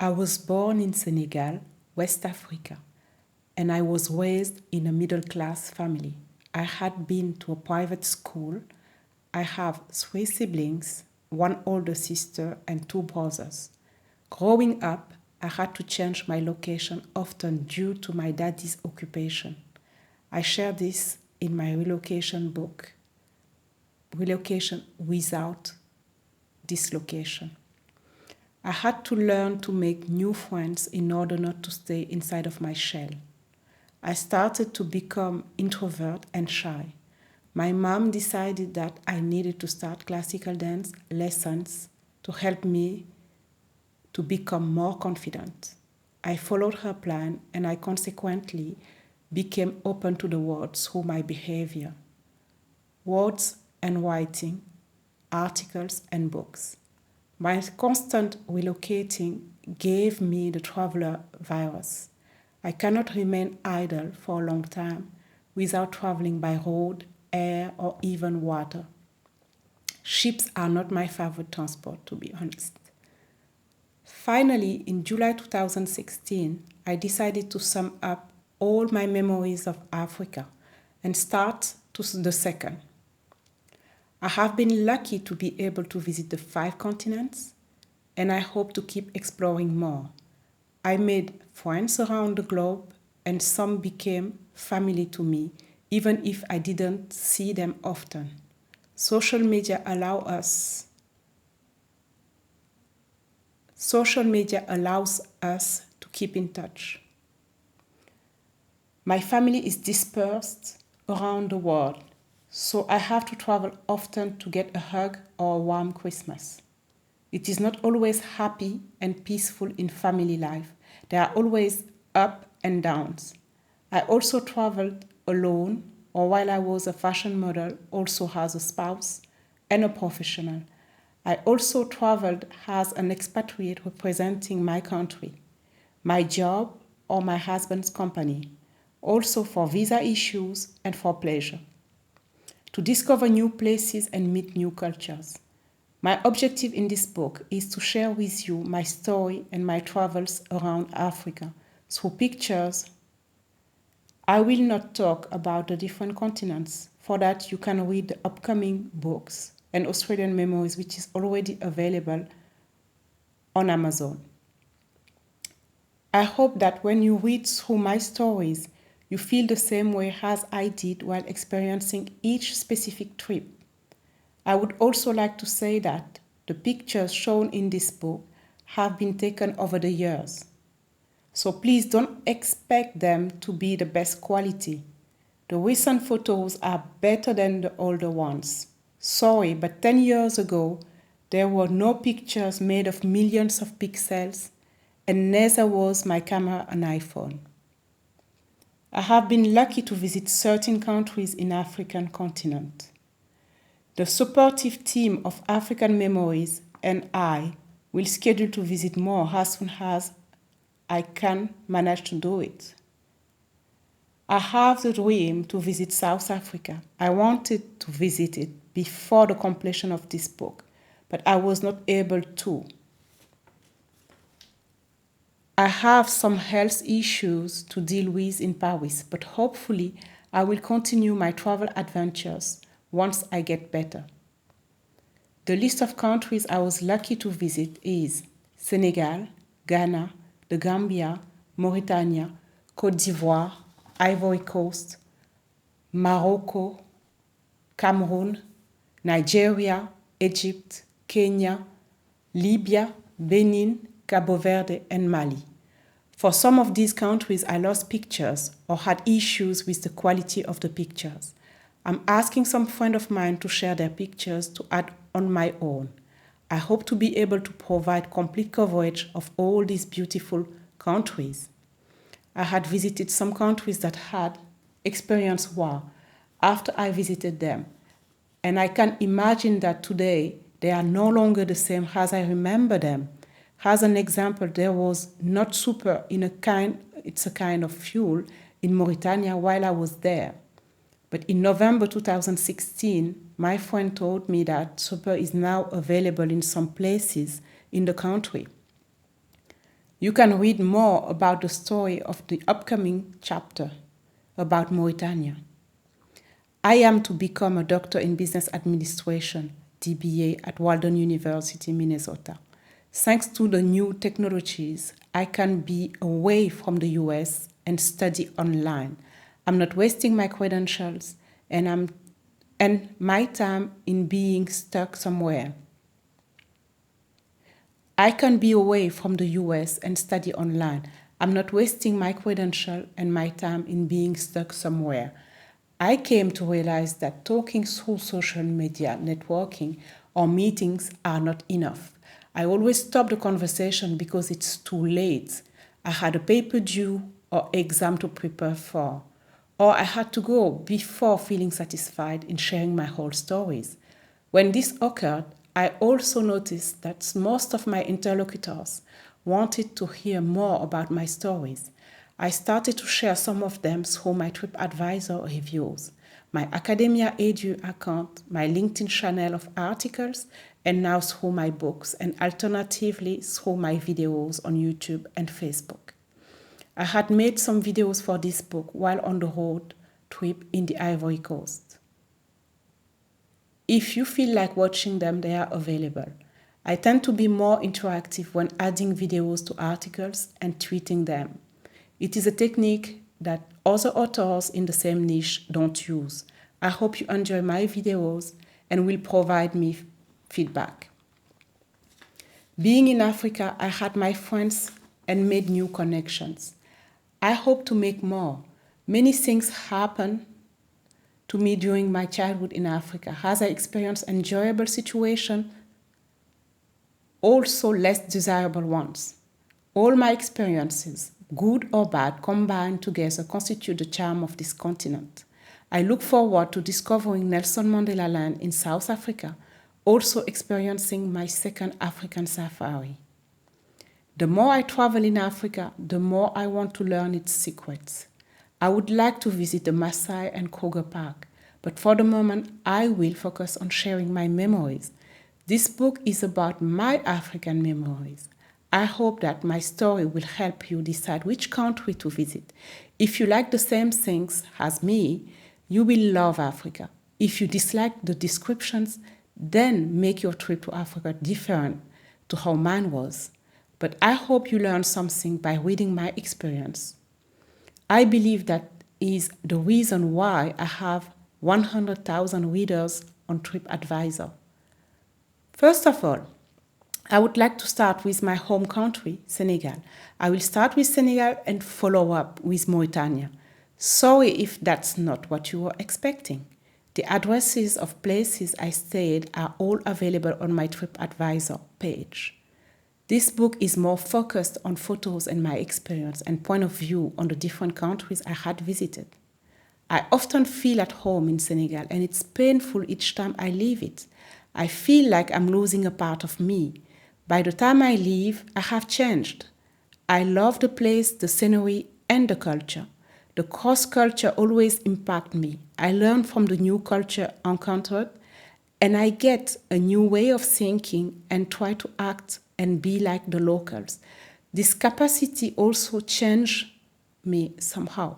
I was born in Senegal, West Africa, and I was raised in a middle-class family. I had been to a private school. I have three siblings, one older sister and two brothers. Growing up, I had to change my location often due to my daddy's occupation. I share this in my relocation book, Relocation Without Dislocation. I had to learn to make new friends in order not to stay inside of my shell. I started to become introvert and shy. My mom decided that I needed to start classical dance lessons to help me to become more confident. I followed her plan and I consequently became open to the world through my behavior. Words and writing, articles and books. My constant relocating gave me the traveler virus. I cannot remain idle for a long time without traveling by road, air, or even water. Ships are not my favorite transport, to be honest. Finally, in July 2016, I decided to sum up all my memories of Africa and start to the second. I have been lucky to be able to visit the 5 continents, and I hope to keep exploring more. I made friends around the globe, and some became family to me, even if I didn't see them often. Social media allows us to keep in touch. My family is dispersed around the world, so I have to travel often to get a hug or a warm Christmas. It is not always happy and peaceful in family life. There are always ups and downs. I also traveled alone, or while I was a fashion model, also as a spouse and a professional. I also traveled as an expatriate representing my country, my job, or my husband's company, also for visa issues and for pleasure, to discover new places and meet new cultures. My objective in this book is to share with you my story and my travels around Africa through pictures. I will not talk about the different continents. For that, you can read the upcoming books and Australian Memories, which is already available on Amazon. I hope that when you read through my stories, you feel the same way as I did while experiencing each specific trip. I would also like to say that the pictures shown in this book have been taken over the years. So please don't expect them to be the best quality. The recent photos are better than the older ones. Sorry, but 10 years ago, there were no pictures made of millions of pixels, and neither was my camera an iPhone. I have been lucky to visit certain countries in the African continent. The supportive team of African Memories and I will schedule to visit more as soon as I can manage to do it. I have the dream to visit South Africa. I wanted to visit it before the completion of this book, but I was not able to. I have some health issues to deal with in Paris, but hopefully I will continue my travel adventures once I get better. The list of countries I was lucky to visit is Senegal, Ghana, the Gambia, Mauritania, Côte d'Ivoire, Ivory Coast, Morocco, Cameroon, Nigeria, Egypt, Kenya, Libya, Benin, Cabo Verde, and Mali. For some of these countries, I lost pictures or had issues with the quality of the pictures. I'm asking some friend of mine to share their pictures to add on my own. I hope to be able to provide complete coverage of all these beautiful countries. I had visited some countries that had experienced war after I visited them, and I can imagine that today they are no longer the same as I remember them. As an example, there was not super it's a kind of fuel in Mauritania while I was there. But in November 2016, my friend told me that super is now available in some places in the country. You can read more about the story of the upcoming chapter about Mauritania. I am to become a doctor in business administration, DBA, at Walden University, Minnesota. Thanks to the new technologies, I can be away from the US and study online. I'm not wasting my credentials and my time in being stuck somewhere. I can be away from the US and study online. I'm not wasting my credential and my time in being stuck somewhere. I came to realize that talking through social media, networking, or meetings are not enough. I always stop the conversation because it's too late. I had a paper due or exam to prepare for, or I had to go before feeling satisfied in sharing my whole stories. When this occurred, I also noticed that most of my interlocutors wanted to hear more about my stories. I started to share some of them through my TripAdvisor reviews, my Academia Edu account, my LinkedIn channel of articles, and now through my books, and alternatively through my videos on YouTube and Facebook. I had made some videos for this book while on the road trip in the Ivory Coast. If you feel like watching them, they are available. I tend to be more interactive when adding videos to articles and tweeting them. It is a technique that other authors in the same niche don't use. I hope you enjoy my videos and will provide me feedback. Being in Africa, I had my friends and made new connections. I hope to make more. Many things happen to me during my childhood in Africa, as I experienced enjoyable situations, also less desirable ones. All my experiences, good or bad, combined together constitute the charm of this continent. I look forward to discovering Nelson Mandela Land in South Africa, also experiencing my second African safari. The more I travel in Africa, the more I want to learn its secrets. I would like to visit the Maasai and Kruger Park, but for the moment, I will focus on sharing my memories. This book is about my African memories. I hope that my story will help you decide which country to visit. If you like the same things as me, you will love Africa. If you dislike the descriptions, then make your trip to Africa different to how mine was. But I hope you learn something by reading my experience. I believe that is the reason why I have 100,000 readers on TripAdvisor. First of all, I would like to start with my home country, Senegal. I will start with Senegal and follow up with Mauritania. Sorry if that's not what you were expecting. The addresses of places I stayed are all available on my TripAdvisor page. This book is more focused on photos and my experience and point of view on the different countries I had visited. I often feel at home in Senegal, and it's painful each time I leave it. I feel like I'm losing a part of me. By the time I leave, I have changed. I love the place, the scenery, and the culture. The cross-culture always impacts me. I learn from the new culture encountered, and I get a new way of thinking and try to act and be like the locals. This capacity also changed me somehow.